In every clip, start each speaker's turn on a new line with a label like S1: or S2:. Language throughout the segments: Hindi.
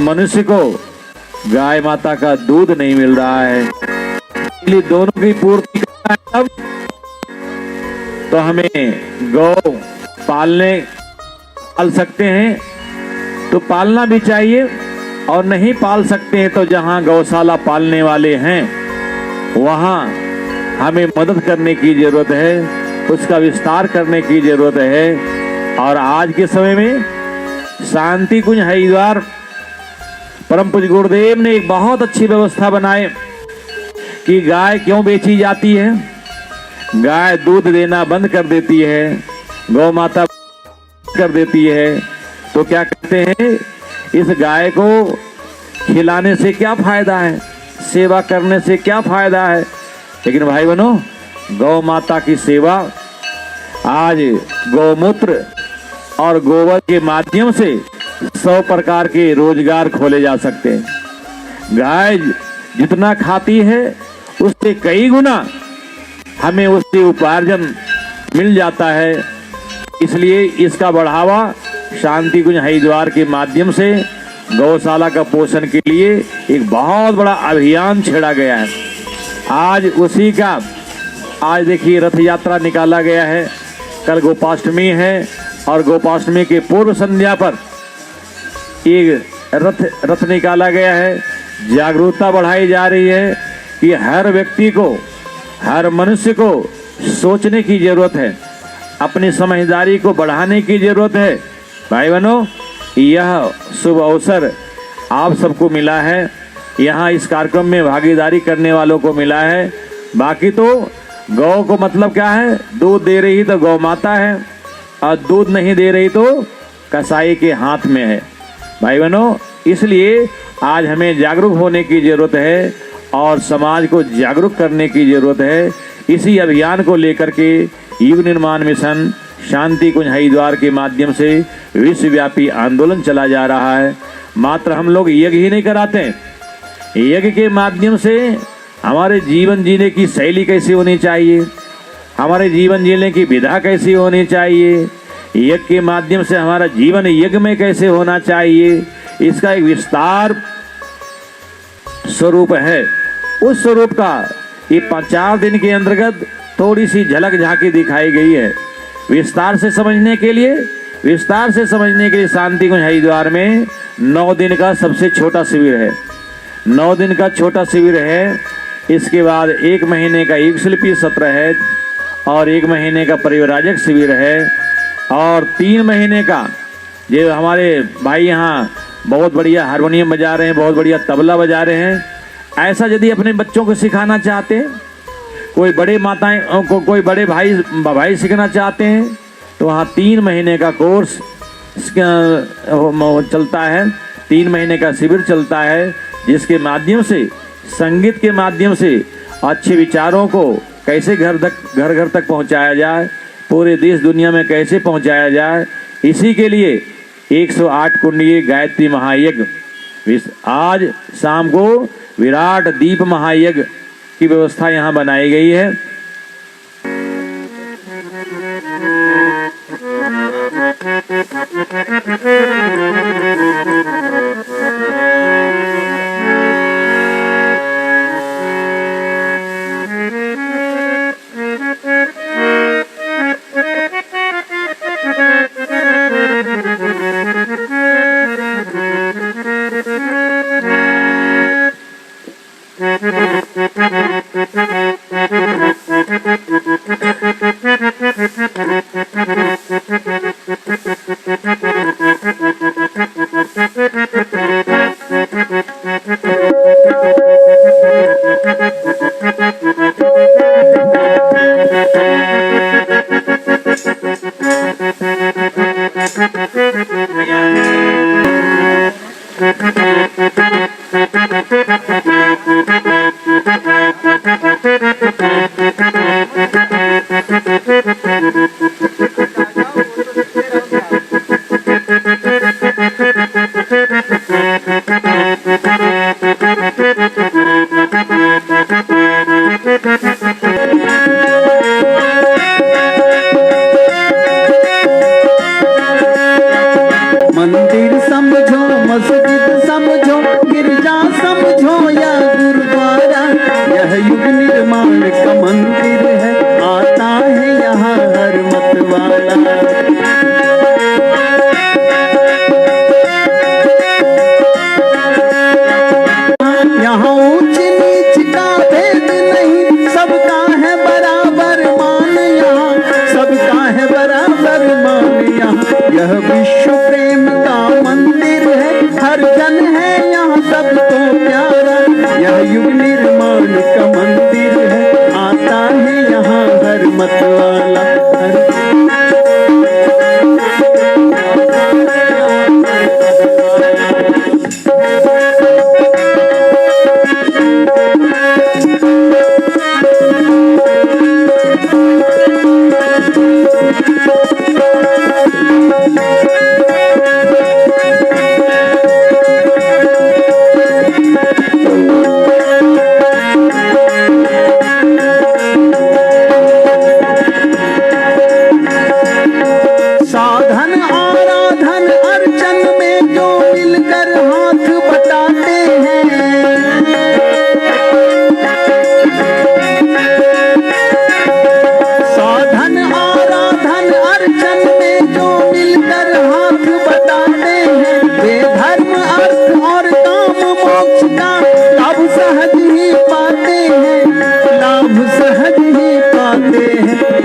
S1: मनुष्य को गाय माता का दूध नहीं मिल रहा है, इसलिए दोनों की पूर्ति करना है। अब तो हमें गौ पाल सकते हैं तो पालना भी चाहिए, और नहीं पाल सकते हैं तो जहां गौशाला पालने वाले हैं वहां हमें मदद करने की जरूरत है, उसका विस्तार करने की जरूरत है। और आज के समय में शांति कुंज हरिद्वार परम पूज्य गुरुदेव ने एक बहुत अच्छी व्यवस्था बनाए कि गाय क्यों बेची जाती है। गाय दूध देना बंद कर देती है, गौ माता कर देती है, तो क्या कहते हैं, इस गाय को खिलाने से क्या फायदा है, सेवा करने से क्या फायदा है। लेकिन भाई बहनों, गौ माता की सेवा आज गौमूत्र और गोबर के माध्यम से 100 प्रकार के रोजगार खोले जा सकते हैं। गाय जितना खाती है उससे कई गुना हमें उससे उपार्जन मिल जाता है। इसलिए इसका बढ़ावा शांति कुंज हरिद्वार के माध्यम से गौशाला का पोषण के लिए एक बहुत बड़ा अभियान छेड़ा गया है। आज उसी का आज देखिए रथ यात्रा निकाला गया है। कल गोपाष्टमी है और गोपाष्टमी के पूर्व संध्या पर एक रथ निकाला गया है। जागरूकता बढ़ाई जा रही है कि हर व्यक्ति को, हर मनुष्य को सोचने की जरूरत है, अपनी समझदारी को बढ़ाने की जरूरत है। भाई बहनों, यह शुभ अवसर आप सबको मिला है, यहाँ इस कार्यक्रम में भागीदारी करने वालों को मिला है। बाकी तो गौ को मतलब क्या है, दूध दे रही तो गौ माता है, और दूध नहीं दे रही तो कसाई के हाथ में है। भाई बहनों, इसलिए आज हमें जागरूक होने की जरूरत है और समाज को जागरूक करने की जरूरत है। इसी अभियान को लेकर के युग निर्माण मिशन शांति कुंज हरिद्वार के माध्यम से विश्वव्यापी आंदोलन चला जा रहा है। मात्र हम लोग यज्ञ ही नहीं कराते, यज्ञ के माध्यम से हमारे जीवन जीने की शैली कैसी होनी चाहिए, हमारे जीवन जीने की विधा कैसी होनी चाहिए, यज्ञ के माध्यम से हमारा जीवन यज्ञ में कैसे होना चाहिए, इसका एक विस्तार स्वरूप है। उस स्वरूप का ये 4 दिन के अंतर्गत थोड़ी सी झलक झांकी दिखाई गई है। विस्तार से समझने के लिए शांति कुंज हरिद्वार में 9 दिन का सबसे छोटा शिविर है। 9 दिन का छोटा शिविर है। इसके बाद 1 महीने का युग शिल्पी सत्र है और 1 महीने का परिव्राजक शिविर है और 3 महीने का जो हमारे भाई यहाँ बहुत बढ़िया हारमोनियम बजा रहे हैं, बहुत बढ़िया तबला बजा रहे हैं, ऐसा यदि अपने बच्चों को सिखाना चाहते हैं, कोई बड़े माताएं को कोई बड़े भाई सीखना चाहते हैं, तो वहाँ 3 महीने का कोर्स चलता है, 3 महीने का शिविर चलता है, जिसके माध्यम से संगीत के माध्यम से अच्छे विचारों को कैसे घर घर तक पहुँचाया जाए, पूरे देश दुनिया में कैसे पहुँचाया जाए। इसी के लिए 108 कुंडीय गायत्री महायज्ञ आज शाम को विराट दीप महायज्ञ की व्यवस्था यहाँ बनाई गई है।
S2: मंदिर समझो मस्जिद समझो समझो, गिरजा समझो या गुरुद्वारा, यह युग निर्माण का मंदिर है, आता है यहाँ हर मत वाला। यहाँ ऊंच नीच का भेद नहीं, सबका है बराबर मान, यहाँ सबका है बराबर मान। यहाँ यह विश्व प्रेम का मंदिर है, हर जन है यहाँ सबको प्यारा, यह युग निर्माण का मंदिर है, आता है यहाँ हर मत वाला।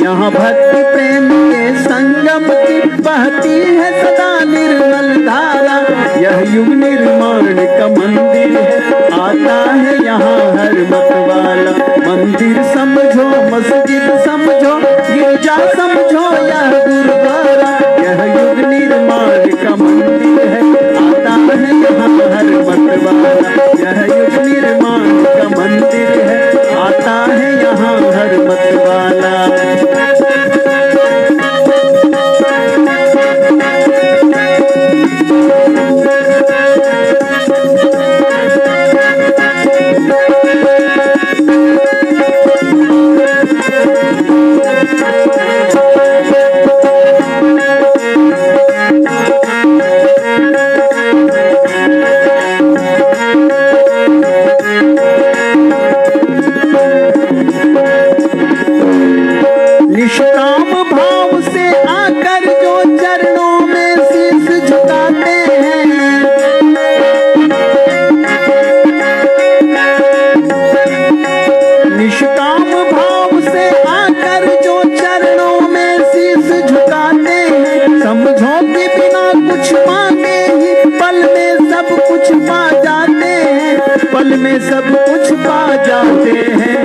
S2: यहाँ भक्ति प्रेम के संगम की बहती है सदा निर्मल धारा, यह युग निर्माण का मंदिर है, आता है यहाँ हर मत वाला। मंदिर समझो, मस्जिद समझो, गिरजा समझो या गुरुद्वारा, यह युग निर्माण का मंदिर है, आता है यहाँ हर मत वाला। यह युग निर्माण का मंदिर है, आता है यहाँ हर मत वाला। निष्काम भाव से आकर जो चरणों में शीश झुकाते हैं, निष्काम भाव से आकर जो चरणों में शीश झुकाते हैं, समझो कि बिना कुछ मांगे ही पल में सब कुछ पा जाते हैं, पल में सब कुछ पा जाते हैं।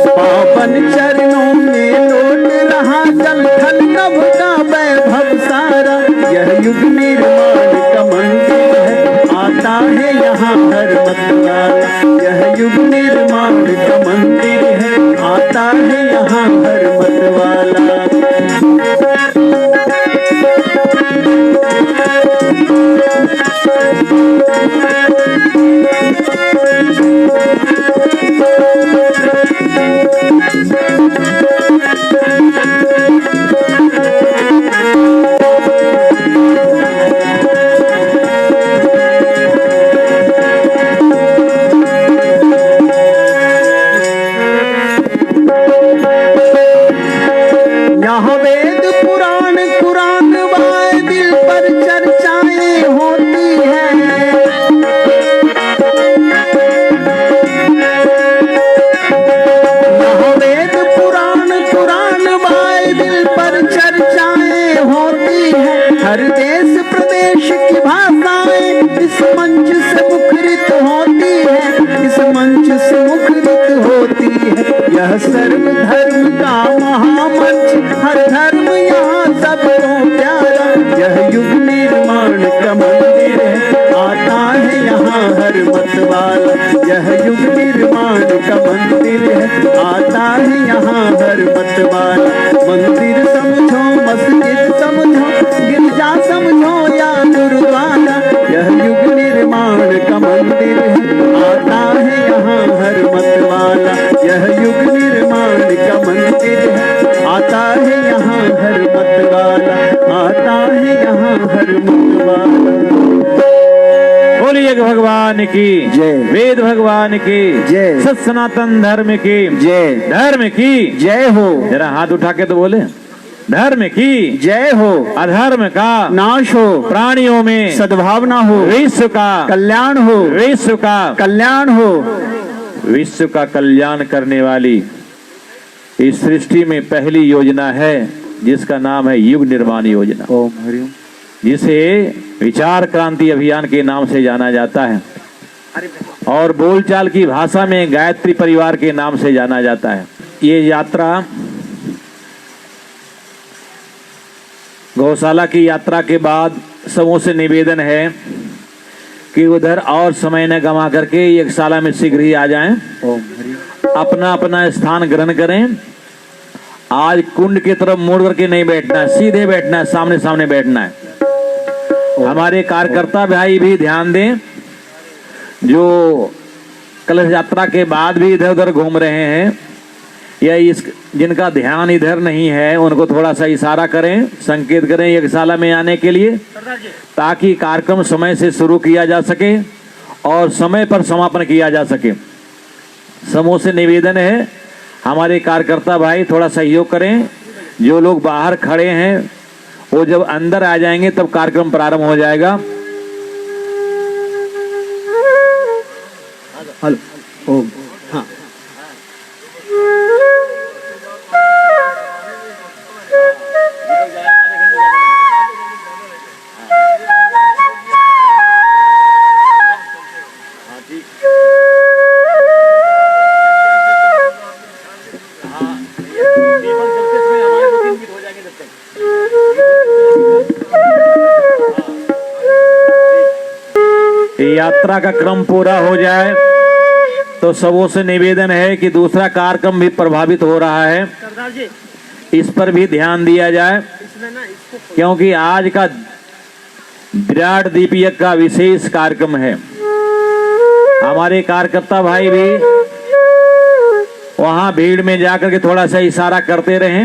S2: पावन चरणों में लौट रहा जल थल नभ का वैभव सारा, यह युग निर्माण का मंदिर है, आता है यहाँ हर मत वाला। यह युग निर्माण का मंदिर है, आता है यहाँ हर मत वाला। यहाँ वेद पुराण कुरान बाइबिल पर चर्चाएं होती हैं, यहाँ वेद पुराण कुरान बाइबिल पर चर्चाएं होती हैं। हर देश प्रदेश की भाषाएं इस मंच से मुखरित होती है, इस मंच से मुखरित होती है। यह सर्व धर्म का महामंच, हर धर्म यहाँ सबको प्यारा, यह युग निर्माण का मंदिर है, आता है यहाँ हर मत वाला। यह युग निर्माण का मंदिर है, आता है यहाँ हर मत वाला। मंदिर समझो, मस्जिद समझो, गिरजा समझो या गुरुद्वारा, यह युग निर्माण
S1: भगवान की
S2: जय।
S1: वेद भगवान की
S2: जय।
S1: सत सनातन धर्म की
S2: जय।
S1: धर्म की
S2: जय हो।
S1: जरा हाथ उठा के तो बोले, धर्म की
S2: जय हो।
S1: अधर्म का
S2: नाश हो।
S1: प्राणियों में
S2: सद्भावना हो।
S1: विश्व का
S2: कल्याण हो।
S1: विश्व का
S2: कल्याण हो।
S1: विश्व का कल्याण करने वाली इस सृष्टि में पहली योजना है जिसका नाम है युग निर्माण योजना,
S2: ओम हरि ओम।
S1: जिसे विचार क्रांति अभियान के नाम से जाना जाता है और बोलचाल की भाषा में गायत्री परिवार के नाम से जाना जाता है। ये यात्रा गौशाला की यात्रा के बाद सबों से निवेदन है कि उधर और समय न गंवा करके एक शाला में शीघ्र ही आ जाएं,
S2: ओम हरि ओम।
S1: अपना अपना स्थान ग्रहण करें। आज कुंड की तरफ मुड़ करके नहीं बैठना है, सीधे बैठना है, सामने सामने बैठना है। हमारे कार्यकर्ता भाई भी ध्यान दें, जो कलश यात्रा के बाद भी इधर उधर घूम रहे हैं या इस जिनका ध्यान इधर नहीं है उनको थोड़ा सा इशारा करें, संकेत करें यज्ञशाला में आने के लिए, ताकि कार्यक्रम समय से शुरू किया जा सके और समय पर समापन किया जा सके। समूह से निवेदन है हमारे कार्यकर्ता भाई थोड़ा सहयोग करें। जो लोग बाहर खड़े हैं वो जब अंदर आ जाएंगे तब कार्यक्रम प्रारंभ हो जाएगा।
S2: हेलो ओम। हाँ।
S1: यात्रा का क्रम पूरा हो जाए तो सबों से निवेदन है कि दूसरा कार्यक्रम भी प्रभावित हो रहा है, इस पर भी ध्यान दिया जाए, क्योंकि आज का विराट दीप यज्ञ का विशेष कार्यक्रम है। हमारे कार्यकर्ता भाई भी वहां भीड़ में जाकर के थोड़ा सा इशारा करते रहें,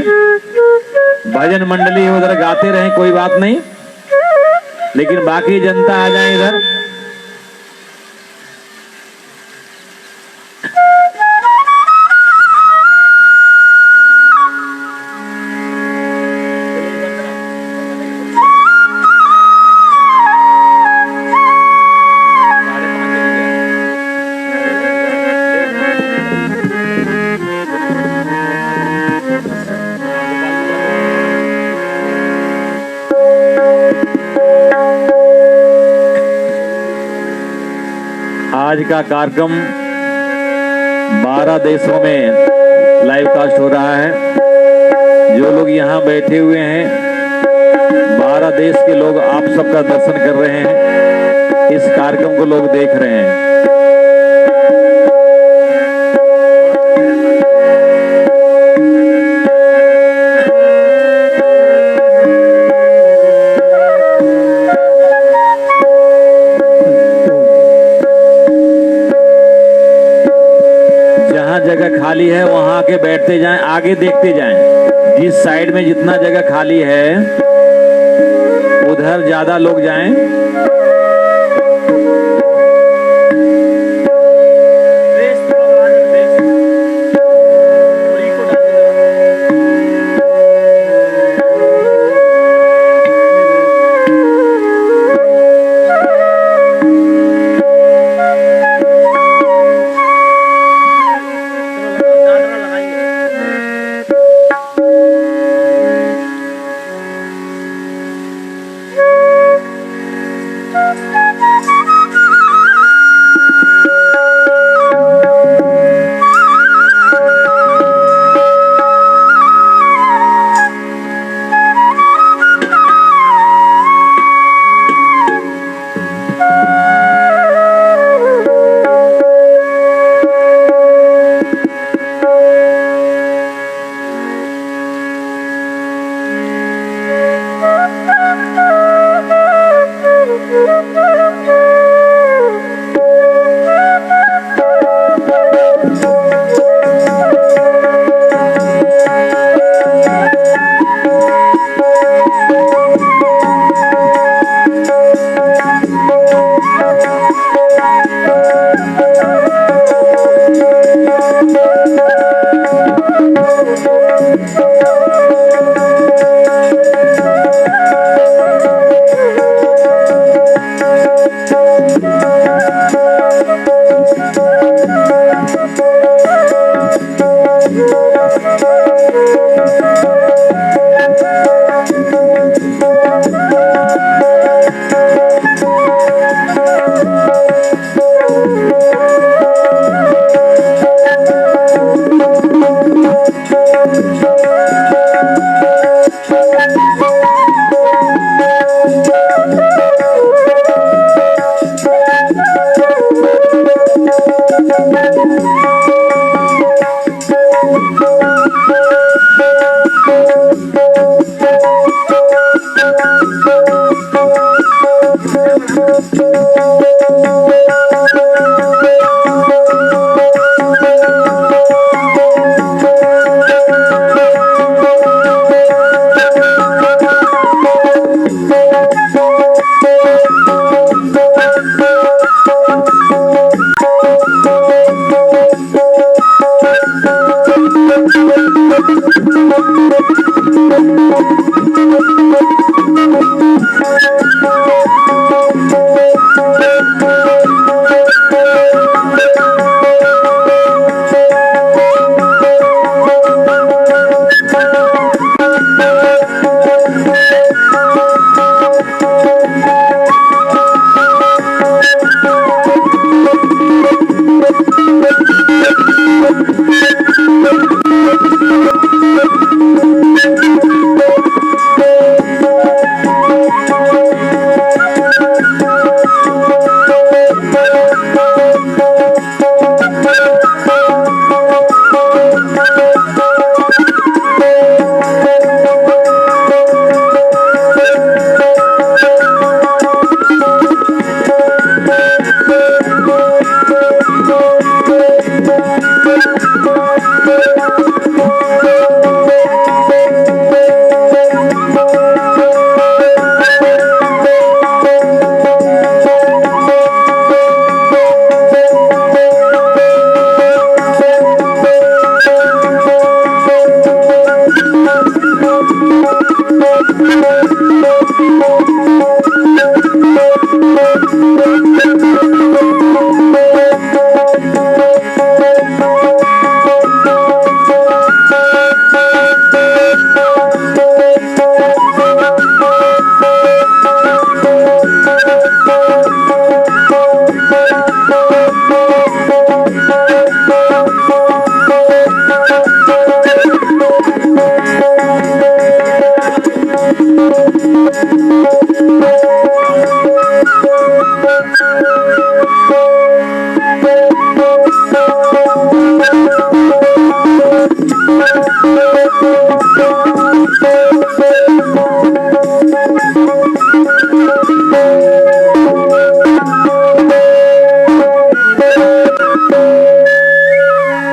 S1: भजन मंडली उधर गाते रहें, कोई बात नहीं, लेकिन बाकी जनता आ जाए इधर। आज का कार्यक्रम 12 देशों में लाइव कास्ट हो रहा है। जो लोग यहाँ बैठे हुए हैं 12 देश के लोग आप सबका दर्शन कर रहे हैं, इस कार्यक्रम को लोग देख रहे हैं। जगह खाली है वहां आके बैठते जाएं, आगे देखते जाएं। जिस साइड में जितना जगह खाली है उधर ज्यादा लोग जाएं।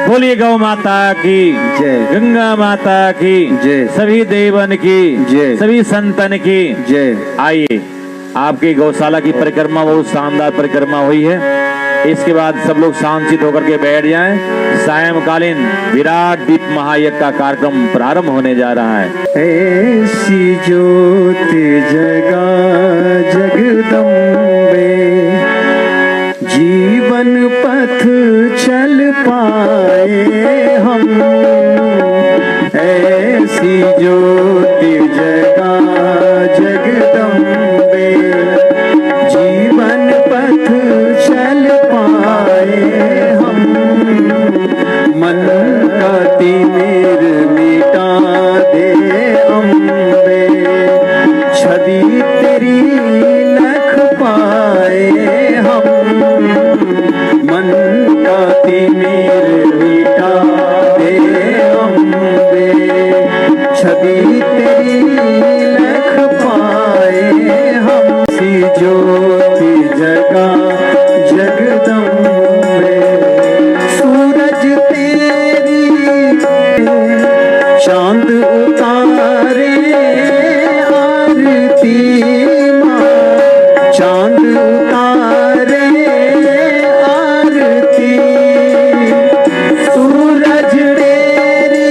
S1: बोलिए गौ माता की
S2: जय।
S1: गंगा माता की
S2: जय।
S1: सभी देवन की
S2: जय।
S1: सभी संतन की
S2: जय।
S1: आइए, आपकी गौशाला की परिक्रमा बहुत शानदार परिक्रमा हुई है। इसके बाद सब लोग शांतित होकर के बैठ जाएं। सायंकालीन विराट दीप महायज्ञ का कार्यक्रम प्रारंभ होने जा रहा है।
S2: ऐसी ज्योति जगा जगदम्बे, जीवन पथ चल पाए हम। ऐसी ज्योति जगा जगदम्बे, जीवन पथ चल पाए हम। मन का तिमिर मिटा दे अम्बे, छवि तेरी लख पाए हम। मन का तिमिर मिटा दे अम्बे, छवि तेरी लख पाए हम। सी ज्योति जगा जगदम्बे, सूरज तेरी चांद उतारे आरती माँ, चांद उतारे आरती। सूरज तेरी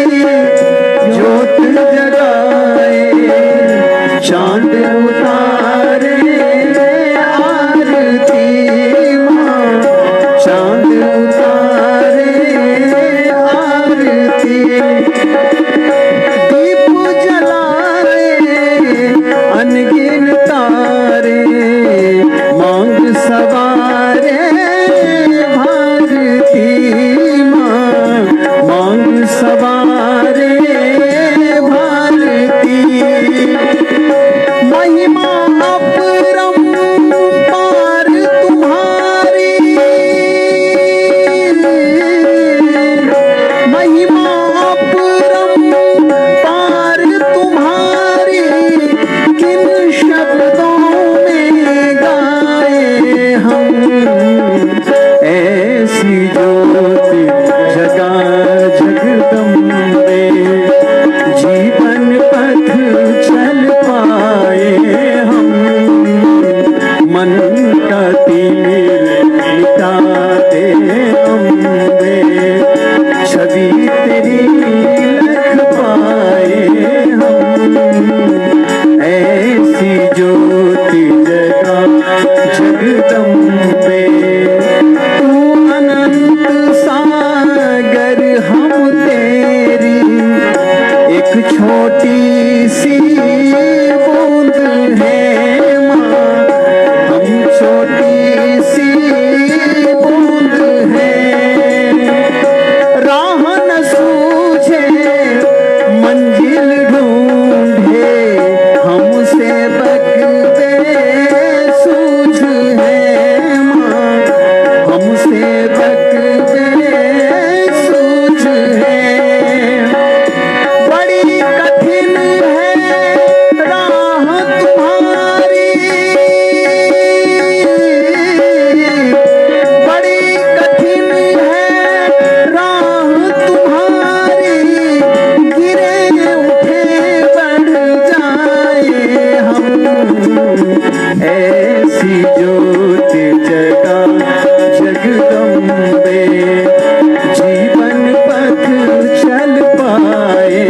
S2: ज्योत जगाए, चांद उतारे आरती माँ, चांद उतारे आरती। दीप जलाए अनगिन तारे, मांग सवारे भारती माँ, मांग सवारे भारती। महिमा अपरंपार तुम्हारी, महिमा अपरंपार तुम्हारी, किन शब्दों में गाए हम। ऐसी ज्योति जगा जगदम्बे, जीवन पथ चल पाए हम। मन का तिमिर मिटा दे अम्बे, छवि तेरी लख पाए हम। ऐसी ज्योति जगा जगदम्बे, तू अनंत सागर हम तेरी एक छोटी सी बूंद है माँ। हम छोटी सी बूंद है, राह न सूझे मंजिल ढूंढे, हमसे बकते सूझ है माँ, हमसे बकते सूझ है। बड़ी कठिन है राह तुम्हारी, बड़ी कठिन है राह तुम्हारी, गिरे उठे बढ़ जाए हम। ऐसी ज्योति जगा जगदम्बे, जीवन पथ चल पाए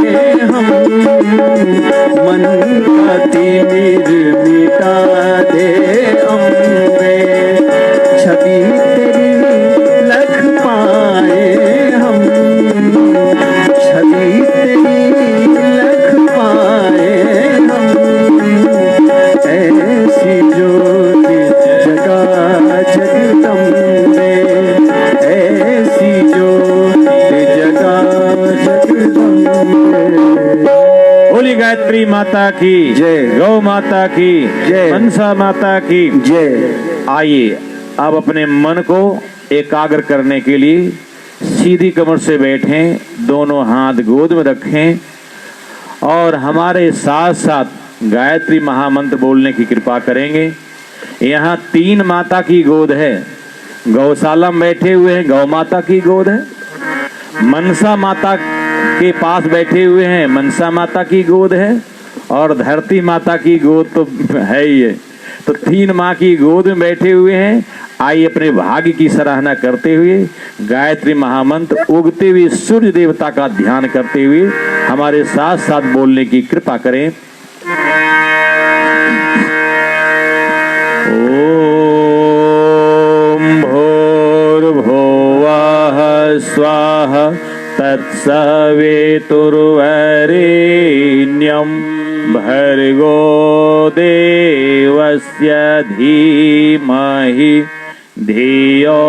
S2: हम। मन का तिमिर मिटा दे अम्बे, छवि तेरी लख पाए हम। छवि तेरी लख पाए हम। ऐसी ज्योति जगा जगदम्बे, ऐसी ज्योति जगा जगदम्बे।
S1: बोली गायत्री माता की
S2: जय।
S1: गौ माता की
S2: जय।
S1: मनसा माता की
S2: जय।
S1: आइए, अब अपने मन को एकाग्र करने के लिए सीधी कमर से बैठें, दोनों हाथ गोद में रखें और हमारे साथ साथ गायत्री महामंत्र बोलने की कृपा करेंगे। यहाँ 3 माता की गोद है। गौशाला में बैठे हुए हैं, गौ माता की गोद है। मनसा माता के पास बैठे हुए हैं, मनसा माता की गोद है। और धरती माता की गोद तो है ही है। तो 3 माँ की गोद में बैठे हुए हैं। आइए अपने भाग्य की सराहना करते हुए गायत्री महामंत्र उगते हुए सूर्य देवता का ध्यान करते हुए हमारे साथ साथ बोलने की कृपा करें। ओम भूर्भुवः स्वाहा तत्सवितुर्वरेण्यं भर्गो देवस्य धीमहि धियो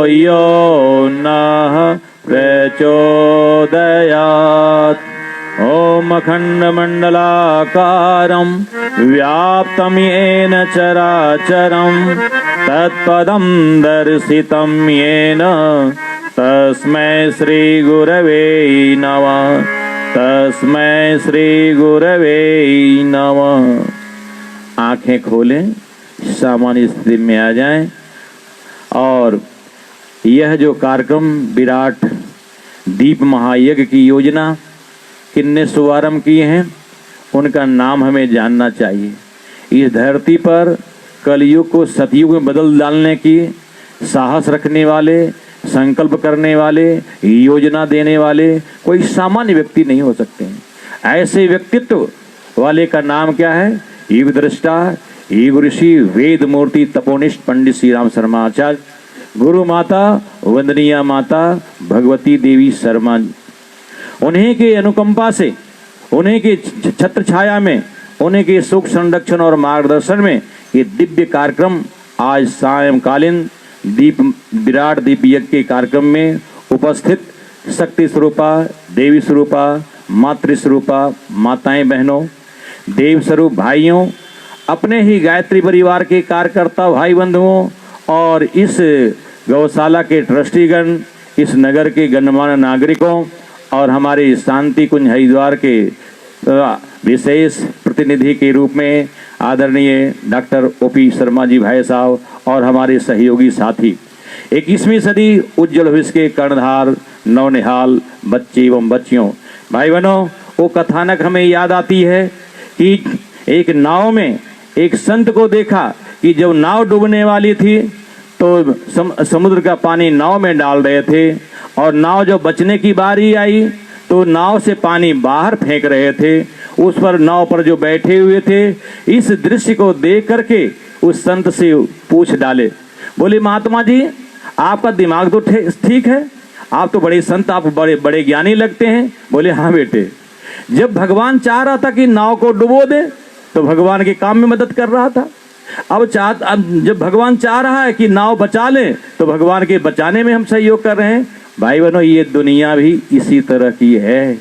S1: यो नः प्रचोदयात्। ओम अखण्डमण्डलाकारं व्याप्तं येन चराचरं तत्पदं दर्शितं येन तस्मै श्री गुरवे नमः। तस्मै श्री गुरवे नमः। आंखें खोलें, सामान्य स्थिति में आ जाएं और यह जो कार्यक्रम विराट दीप महायज्ञ की योजना किन्ने शुभारंभ किए हैं उनका नाम हमें जानना चाहिए। इस धरती पर कलयुग को सतयुग में बदल डालने की साहस रखने वाले, संकल्प करने वाले, योजना देने वाले कोई सामान्य व्यक्ति नहीं हो सकते हैं। ऐसे व्यक्तित्व वाले का नाम क्या है? युग दृष्टा, युग ऋषि, वेद मूर्ति, तपोनिष्ठ पंडित श्री राम शर्मा आचार्य, गुरु माता वंदनीय माता भगवती देवी शर्मा। उन्हीं के अनुकंपा से, उन्हीं के छत्र छाया में, उन्हीं के सुख संरक्षण और मार्गदर्शन में ये दिव्य कार्यक्रम आज सायंकालीन विराट दीप यज्ञ के कार्यक्रम में उपस्थित शक्ति स्वरूपा, देवी स्वरूपा, मातृ स्वरूपा माताएं बहनों, देव स्वरूप भाइयों, अपने ही गायत्री परिवार के कार्यकर्ता भाई बंधुओं और इस गौशाला के ट्रस्टीगण, इस नगर के गणमान्य नागरिकों और हमारे शांति कुंज हरिद्वार के विशेष प्रतिनिधि के रूप में आदरणीय डॉक्टर ओपी शर्मा जी भाई साहब और हमारे सहयोगी साथी, 21वीं सदी उज्जवल भविष्य के कर्णधार नवनिहाल बच्चे एवं बच्चियों, भाई बहनों, वो कथानक हमें याद आती है कि एक नाव में एक संत को देखा कि जब नाव डूबने वाली थी तो समुद्र का पानी नाव में डाल रहे थे और नाव जब बचने की बारी आई तो नाव से पानी बाहर फेंक रहे थे। उस पर नाव पर जो बैठे हुए थे, इस दृश्य को देख करके उस संत से पूछ डाले, बोले महात्मा जी आपका दिमाग तो ठीक है, आप तो बड़े संत, आप बड़े बड़े ज्ञानी लगते हैं। बोले हाँ बेटे, जब भगवान चाह रहा था कि नाव को डुबो दे तो भगवान के काम में मदद कर रहा था। अब जब भगवान चाह रहा है कि नाव बचा ले तो भगवान के बचाने में हम सहयोग कर रहे हैं। भाई बहनों, ये दुनिया भी इसी तरह की है।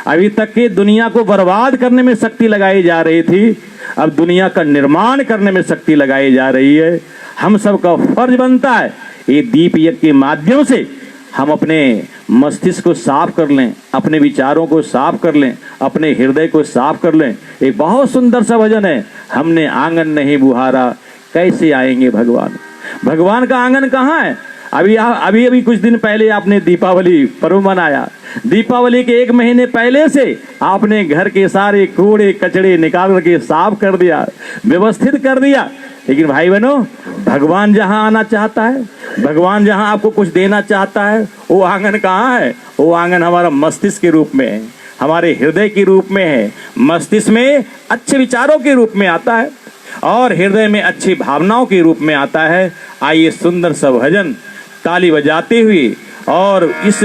S1: अभी तक के दुनिया को बर्बाद करने में शक्ति लगाई जा रही थी, अब दुनिया का निर्माण करने में शक्ति लगाई जा रही है। हम सबका फर्ज बनता है ये दीप यज्ञ के माध्यम से हम अपने मस्तिष्क को साफ कर लें, अपने विचारों को साफ कर लें, अपने हृदय को साफ कर लें। एक बहुत सुंदर सा भजन है, हमने आंगन नहीं बुहारा कैसे आएंगे भगवान। भगवान का आंगन कहाँ है? अभी कुछ दिन पहले आपने दीपावली पर्व मनाया। दीपावली के 1 महीने पहले से आपने घर के सारे कूड़े कचड़े निकाल करके साफ कर दिया, व्यवस्थित कर दिया। लेकिन भाई बहनों, भगवान जहाँ आना चाहता है, भगवान जहाँ आपको कुछ देना चाहता है, वो आंगन कहाँ है? वो आंगन हमारा मस्तिष्क के रूप में है, हमारे हृदय के रूप में है। मस्तिष्क में अच्छे विचारों के रूप में आता है और हृदय में अच्छी भावनाओं के रूप में आता है। आइए सुंदर सा भजन ताली बजाते हुए, और इस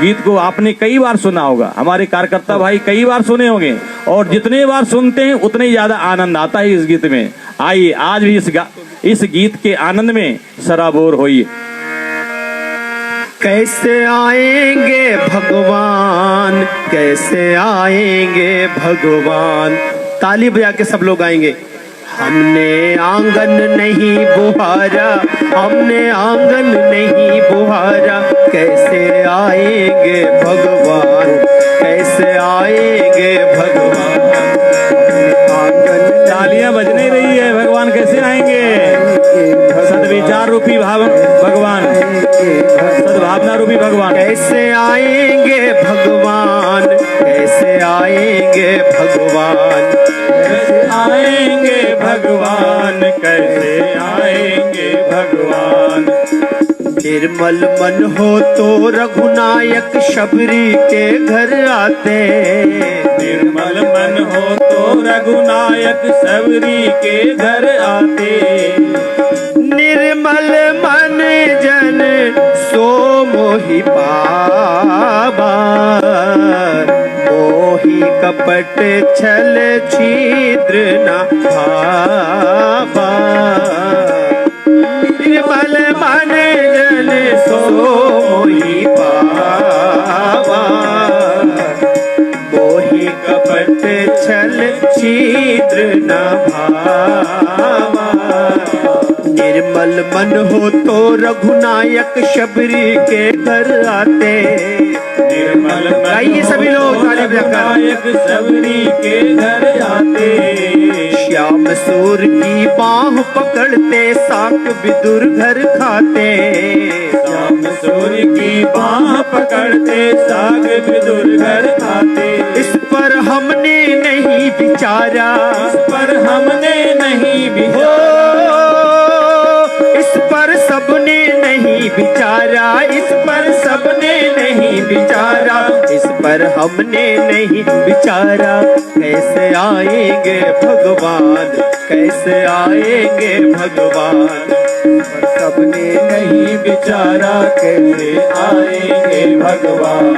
S1: गीत को आपने कई बार सुना होगा, हमारे कार्यकर्ता भाई कई बार सुने होंगे, और जितने बार सुनते हैं उतने ज्यादा आनंद आता है इस गीत में। आइए आज भी इस गीत के आनंद में सराबोर होइए।
S2: कैसे आएंगे भगवान, कैसे आएंगे भगवान। ताली बजा के सब लोग आएंगे। हमने आंगन नहीं बुहारा, हमने आंगन नहीं बुहारा, कैसे आएंगे भगवान, कैसे आएंगे भगवान। आंगन
S1: तालियां बज नहीं रही है, भगवान कैसे आएंगे? सद्विचार रूपी भगवान, सद्भावना रूपी भगवान
S2: कैसे आएंगे भगवान, कैसे आएंगे भगवान,
S1: कैसे आएंगे भगवान, कैसे आएंगे भगवान।
S2: निर्मल मन हो तो रघुनायक शबरी के घर आते,
S1: निर्मल मन हो तो रघुनायक सबरी के घर आते।
S2: निर्मल मन जन सो मोहि पावा, मोहि कपट छल छिद्र न भावा। निर्मल मन जन सो मोहि पावा, मोहि कपट छल छिद्र न भावा। निर्मल मन हो तो रघुनायक शबरी के घर आते,
S1: निर्मल मन
S2: गाइए सभी लोग ताली बजाकर।
S1: रघुनायक सबरी के घर आते।
S2: श्याम सूर की बाह पकड़ते साक विदुर घर खाते,
S1: श्याम सूर्य की बाह पकड़ते साग विदुर घर खाते।
S2: इस पर हमने नहीं विचारा,
S1: इस पर हमने नहीं विचारा,
S2: इस पर सबने नहीं विचारा, इस पर सबने नहीं विचारा, इस पर हमने नहीं विचारा। कैसे आएंगे भगवान, कैसे आएंगे भगवान, पर सबने
S1: नहीं विचारा, कैसे आएंगे भगवान,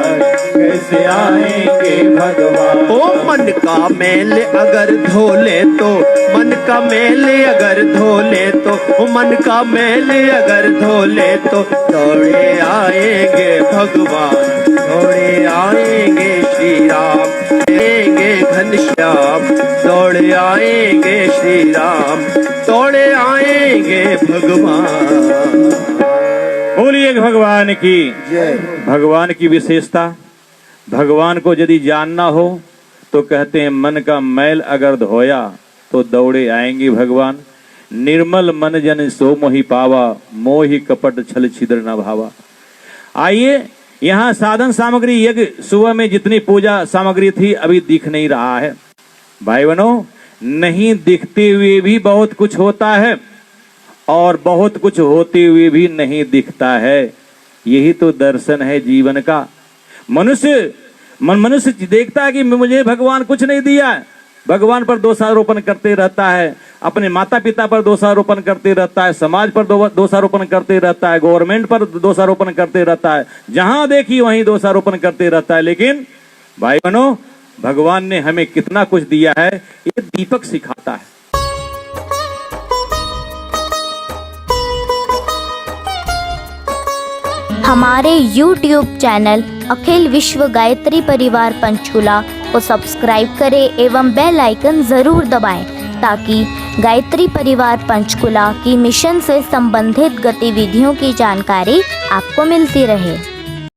S1: कैसे आएंगे भगवान।
S2: ओ मन का मैल अगर धो ले तो, मन का मैल अगर धो ले तो, ओ मन का मैल अगर धो ले तो, दौड़े आएंगे भगवान, दौड़े आएंगे श्री राम, आएंगे घनश्याम, दौड़े आएंगे श्री राम, दौड़े आएंगे भगवान।
S1: बोलिए भगवान की
S2: जय।
S1: भगवान की विशेषता, भगवान को यदि जानना हो तो कहते हैं मन का मैल अगर धोया तो दौड़े आएंगे भगवान। निर्मल मन जन सो मोहि पावा, मोहि कपट छल छिद्र न भावा। आइए, यहाँ साधन सामग्री यज्ञ सुबह में जितनी पूजा सामग्री थी अभी दिख नहीं रहा है। भाई बहनों, नहीं दिखते हुए भी बहुत कुछ होता है और बहुत कुछ होते हुए भी नहीं दिखता है। यही तो दर्शन है जीवन का। मनुष्य देखता है कि मुझे भगवान कुछ नहीं दिया है, भगवान पर दोषारोपण करते रहता है, अपने माता पिता पर दोषारोपण करते रहता है, समाज पर दोषारोपण करते रहता है, गवर्नमेंट पर दोषारोपण करते रहता है, जहां देखी वहीं दोषारोपण करते रहता है। लेकिन भाई बहनों, भगवान ने हमें कितना कुछ दिया है ये दीपक सिखाता है।
S3: हमारे YouTube चैनल अखिल विश्व गायत्री परिवार पंचकुला को सब्सक्राइब करें एवं बेल आइकन ज़रूर दबाएं ताकि गायत्री परिवार पंचकुला की मिशन से संबंधित गतिविधियों की जानकारी आपको मिलती रहे।